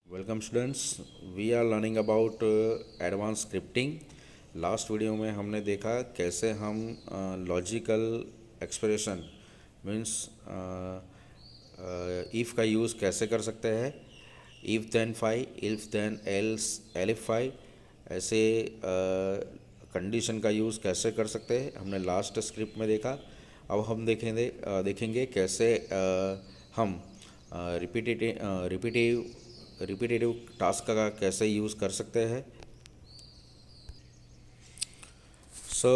Welcome students, we are learning about advance scripting. Last video में हमने देखा कैसे हम लॉजिकल एक्सप्रेशन मीन्स इफ़ का यूज़ कैसे कर सकते हैं। If then fi, if then else, elif fi, ऐसे कंडीशन का यूज़ कैसे कर सकते हैं हमने लास्ट स्क्रिप्ट में देखा। अब हम देखेंगे कैसे हम रिपीटेटिव टास्क का कैसे यूज़ कर सकते हैं। सो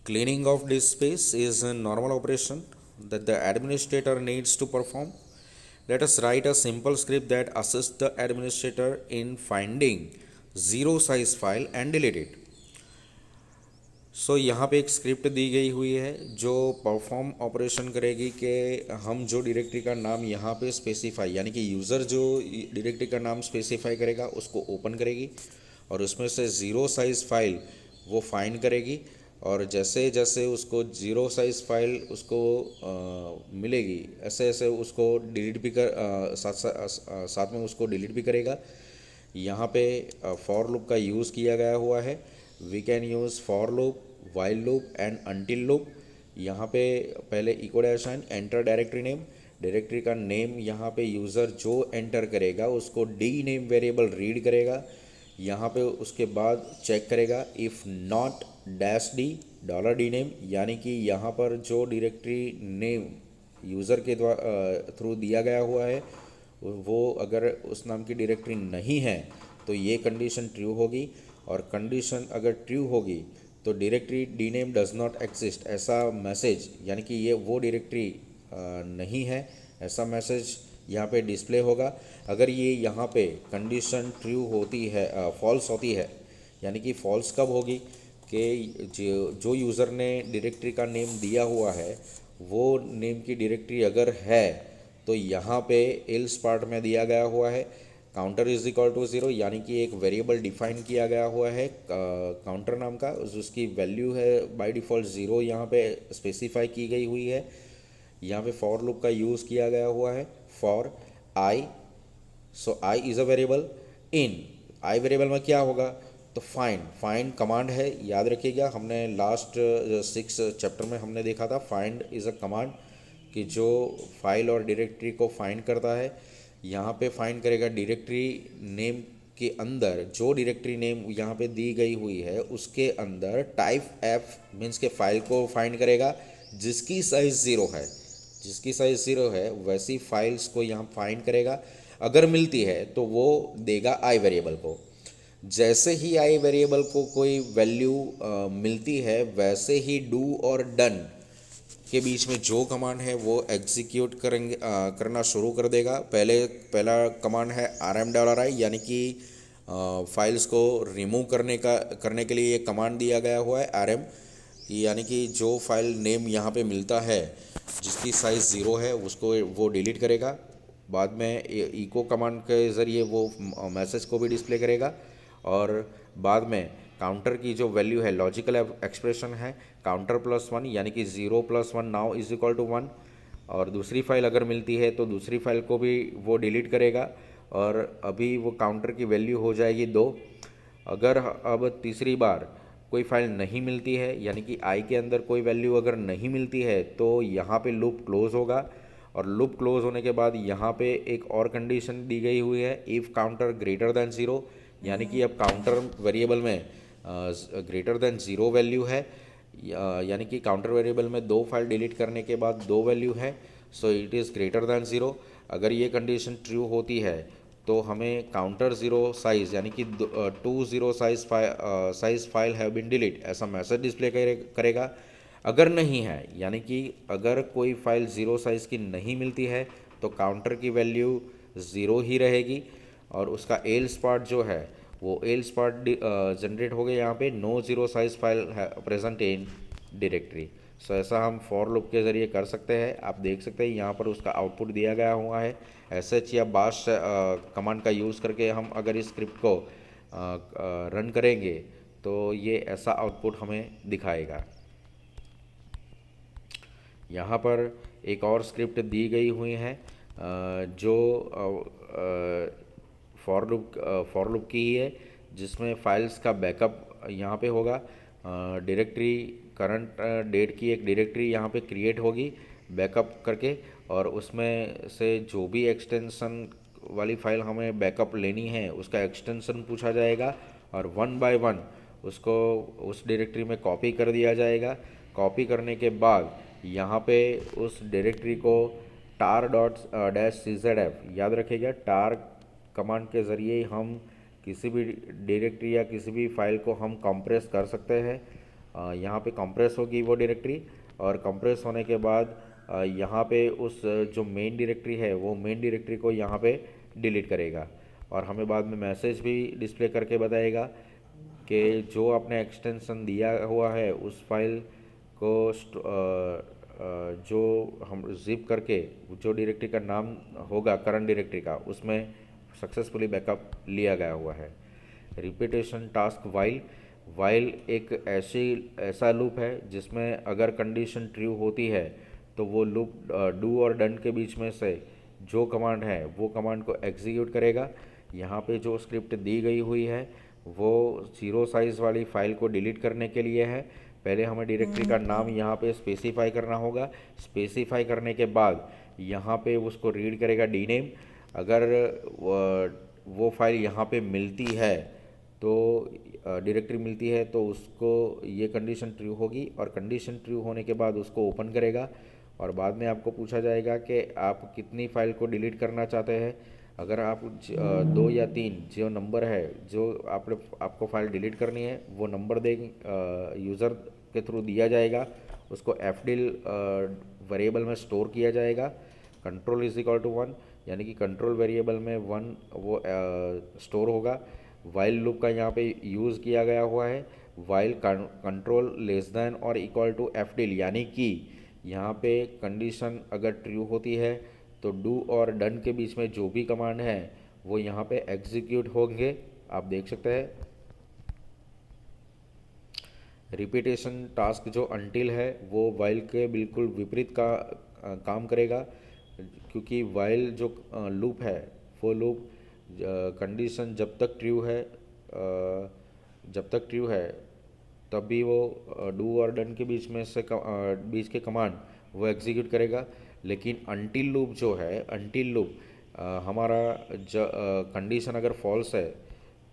cleaning of disk space is a normal operation that the administrator needs to perform. Let us write a simple script that assists the administrator in finding zero size file and delete it. यहाँ पे एक script दी गई हुई है जो perform operation करेगी कि हम जो डायरेक्टरी का नाम यहाँ पे स्पेसिफाई यानी कि यूज़र जो डायरेक्टरी का नाम स्पेसिफाई करेगा उसको ओपन करेगी और उसमें से ज़ीरो साइज़ फाइल वो फाइंड करेगी। और जैसे जैसे उसको ज़ीरो साइज़ फाइल उसको मिलेगी ऐसे ऐसे उसको डिलीट भी साथ में उसको डिलीट भी करेगा। यहाँ पे फॉर लूप का यूज़ किया गया हुआ है। We can use for loop, while loop and until loop. यहाँ पे पहले echo dash n enter directory name, directory का नेम यहाँ पे यूज़र जो एंटर करेगा उसको डी नेम वेरिएबल रीड करेगा। यहाँ पे उसके बाद चेक करेगा if not dash D dollar D name, यानी कि यहाँ पर जो डायरेक्टरी नेम यूज़र के थ्रू दिया गया हुआ है वो अगर उस नाम की डायरेक्टरी नहीं है तो ये कंडीशन ट्रू होगी। और कंडीशन अगर ट्रू होगी तो directory D name does not exist ऐसा मैसेज, यानी कि ये वो डायरेक्टरी नहीं है ऐसा मैसेज यहाँ पे डिस्प्ले होगा। अगर ये यहाँ पे कंडीशन ट्रू होती है, फॉल्स होती है, यानी कि फॉल्स कब होगी कि जो यूज़र ने डायरेक्टरी का नेम दिया हुआ है वो नेम की डायरेक्टरी अगर है तो यहाँ पे एल्स पार्ट में दिया गया हुआ है counter is equal to zero, यानी कि एक वेरिएबल डिफाइन किया गया हुआ है काउंटर नाम का, उसकी वैल्यू है बाय डिफ़ॉल्ट ज़ीरो यहाँ पे स्पेसिफाई की गई हुई है। यहाँ पे फॉर लूप का यूज़ किया गया हुआ है for I. So I is a variable in I variable में क्या होगा तो फाइंड कमांड है। याद रखिएगा हमने लास्ट 6 चैप्टर में हमने देखा था फाइंड इज़ अ कमांड कि जो फाइल और डायरेक्टरी को फाइंड करता है। यहाँ पे फाइंड करेगा डायरेक्टरी नेम के अंदर जो डायरेक्टरी नेम यहाँ पे दी गई हुई है उसके अंदर टाइप एफ मीन्स के फाइल को फाइंड करेगा जिसकी साइज़ ज़ीरो है, जिसकी साइज़ ज़ीरो है वैसी फाइल्स को यहाँ फाइंड करेगा। अगर मिलती है तो वो देगा आई वेरिएबल को। जैसे ही आई वेरिएबल को कोई वैल्यू मिलती है वैसे ही डू और डन के बीच में जो कमांड है वो एग्जीक्यूट करना शुरू कर देगा। पहला कमांड है rm$i, यानी कि फाइल्स को रिमूव करने के लिए ये कमांड दिया गया हुआ है rm, यानी कि जो फाइल नेम यहाँ पे मिलता है जिसकी साइज़ ज़ीरो है उसको वो डिलीट करेगा। बाद में इको कमांड के ज़रिए वो मैसेज को भी डिस्प्ले करेगा। और बाद में काउंटर की जो वैल्यू है लॉजिकल एक्सप्रेशन है काउंटर प्लस वन, यानी कि zero plus one now is equal to one. और दूसरी फाइल अगर मिलती है तो दूसरी फाइल को भी वो डिलीट करेगा और अभी वो काउंटर की वैल्यू हो जाएगी दो। अगर अब तीसरी बार कोई फाइल नहीं मिलती है यानी कि आई के अंदर कोई वैल्यू अगर नहीं मिलती है तो यहाँ पे लूप क्लोज होगा। और लूप क्लोज होने के बाद यहाँ पे एक और कंडीशन दी गई हुई है if counter greater than zero, यानी कि अब काउंटर वेरिएबल में ग्रेटर दैन ज़ीरो वैल्यू है, यानी कि काउंटर वेरिएबल में दो फाइल डिलीट करने के बाद दो वैल्यू है। So it is greater than zero. अगर ये कंडीशन ट्रू होती है तो हमें काउंटर ज़ीरो साइज़ यानी कि to zero size file have been delete ऐसा मैसेज डिस्प्ले करेगा। अगर नहीं है यानी कि अगर कोई फाइल ज़ीरो साइज़ की नहीं मिलती है तो काउंटर की वैल्यू ज़ीरो ही रहेगी और उसका एल्स पार्ट जो है वो एल्स पार्ट जनरेट हो गया यहाँ पे no zero size file present in directory. So ऐसा हम फॉर लूप के ज़रिए कर सकते हैं। आप देख सकते हैं यहाँ पर उसका आउटपुट दिया गया हुआ है एस एच या बाश कमांड का यूज़ करके हम अगर इस स्क्रिप्ट को रन करेंगे तो ये ऐसा आउटपुट हमें दिखाएगा। यहाँ पर एक और स्क्रिप्ट दी गई हुई है जो फॉर लूप की ही है, जिसमें फाइल्स का बैकअप यहाँ पे होगा। डायरेक्टरी करंट डेट की एक डायरेक्टरी यहाँ पे क्रिएट होगी बैकअप करके, और उसमें से जो भी एक्सटेंशन वाली फाइल हमें बैकअप लेनी है उसका एक्सटेंशन पूछा जाएगा, और वन बाय वन उसको उस डायरेक्टरी में कॉपी कर दिया जाएगा। कॉपी करने के बाद यहाँ पे उस डायरेक्टरी को tar डॉट डैश cz याद रखिएगा, tar कमांड के ज़रिए हम किसी भी डायरेक्टरी या किसी भी फाइल को हम कंप्रेस कर सकते हैं। यहाँ पे कंप्रेस होगी वो डायरेक्टरी, और कंप्रेस होने के बाद यहाँ पे उस जो मेन डायरेक्टरी है वो मेन डायरेक्टरी को यहाँ पे डिलीट करेगा, और हमें बाद में मैसेज भी डिस्प्ले करके बताएगा कि जो आपने एक्सटेंशन दिया हुआ है उस फाइल को जो हम जिप करके जो डायरेक्टरी का नाम होगा करंट डायरेक्टरी का उसमें सक्सेसफुली बैकअप लिया गया हुआ है। रिपीटेशन टास्क वाइल एक ऐसा लूप है जिसमें अगर कंडीशन ट्रू होती है तो वो लूप डू और डन के बीच में से जो कमांड है वो कमांड को एग्जीक्यूट करेगा। यहाँ पे जो स्क्रिप्ट दी गई हुई है वो 0 साइज़ वाली फाइल को डिलीट करने के लिए है। पहले हमें डायरेक्टरी का नाम यहाँ पे स्पेसिफाई करना होगा। स्पेसिफाई करने के बाद यहाँ पे उसको रीड करेगा डीनेम। अगर वो फाइल यहाँ पे मिलती है तो डायरेक्टरी मिलती है तो उसको ये कंडीशन ट्रू होगी, और कंडीशन ट्रू होने के बाद उसको ओपन करेगा, और बाद में आपको पूछा जाएगा कि आप कितनी फाइल को डिलीट करना चाहते हैं। अगर आप 2 या 3 जो नंबर है जो आपको फाइल डिलीट करनी है वो नंबर यूज़र के थ्रू दिया जाएगा, उसको fdil वेरिएबल में स्टोर किया जाएगा। कंट्रोल इज इक्वल टू 1 यानी कि कंट्रोल वेरिएबल में 1 वो स्टोर होगा। वाइल लूप का यहाँ पे यूज़ किया गया हुआ है। वाइल कंट्रोल लेस देन और इक्वल टू fdil, यानी कि यहाँ पे कंडीशन अगर ट्रू होती है तो डू और डन के बीच में जो भी कमांड है वो यहाँ पे एग्जीक्यूट होंगे। आप देख सकते हैं रिपीटेशन टास्क जो अनटिल है वो वाइल के बिल्कुल विपरीत का काम करेगा, क्योंकि वाइल जो लूप है वो लूप कंडीशन जब तक ट्रू है तब भी वो डू और डन के बीच में से बीच के कमांड वो एग्जीक्यूट करेगा। लेकिन अनटिल लूप जो है, अनटिल लूप हमारा कंडीशन अगर फॉल्स है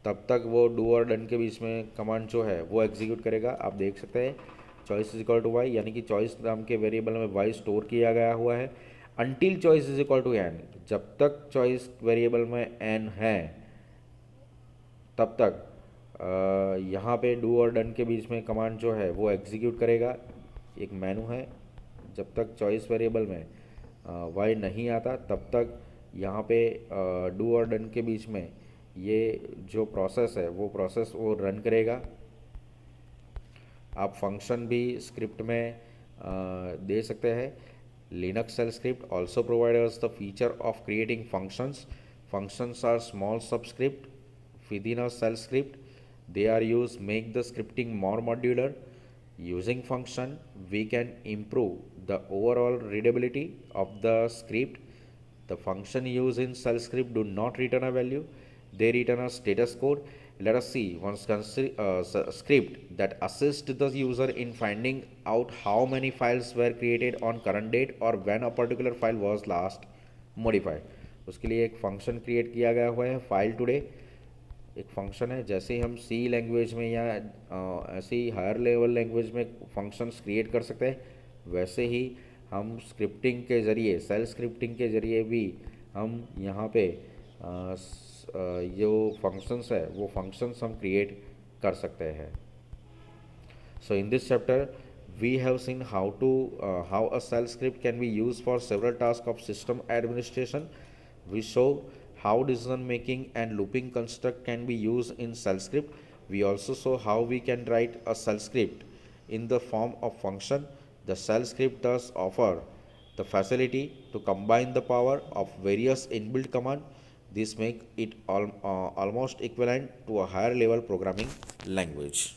तब तक वो डू और डन के बीच में कमांड जो है वो एग्जीक्यूट करेगा। आप देख सकते हैं choice is equal to y, यानी कि चॉइस नाम के वेरिएबल में वाई स्टोर किया गया हुआ है। Until choice is equal to n, जब तक चॉइस वेरिएबल में एन है तब तक यहाँ पे डू और डन के बीच में कमांड जो है वो एग्जीक्यूट करेगा। एक मेनू है, जब तक चॉइस वेरिएबल में वाई नहीं आता तब तक यहाँ पे डू और डन के बीच में ये जो प्रोसेस है वो प्रोसेस वो रन करेगा। आप फंक्शन भी स्क्रिप्ट में दे सकते हैं। Linux shell script also provide the feature of creating functions. Functions are small subscript within a shell script. They are used make the scripting more modular. Using function, we can improve the overall readability of the script. The function used in shell script do not return a value; they return a status code. Let us see one script that assists the user in finding out how many files were created on current date or when a particular file was last modified. उसके लिए एक function create किया गया हुआ है file today. एक function है, जैसे ही हम सी लैंग्वेज में या ऐसे ही हायर लेवल लैंग्वेज में फंक्शंस क्रिएट कर सकते हैं, वैसे ही हम स्क्रिप्टिंग के ज़रिए सेल स्क्रिप्टिंग के ज़रिए भी हम यहाँ पे जो फंक्शंस है वो फंक्शंस हम क्रिएट कर सकते हैं। So in this chapter we have seen how a shell script can be used for several tasks of system administration. We show how decision making and looping construct can be used in shell script. We also saw how we can write a shell script in the form of function. The shell script does offer the facility to combine the power of various inbuilt commands. This makes it almost equivalent to a higher level programming language.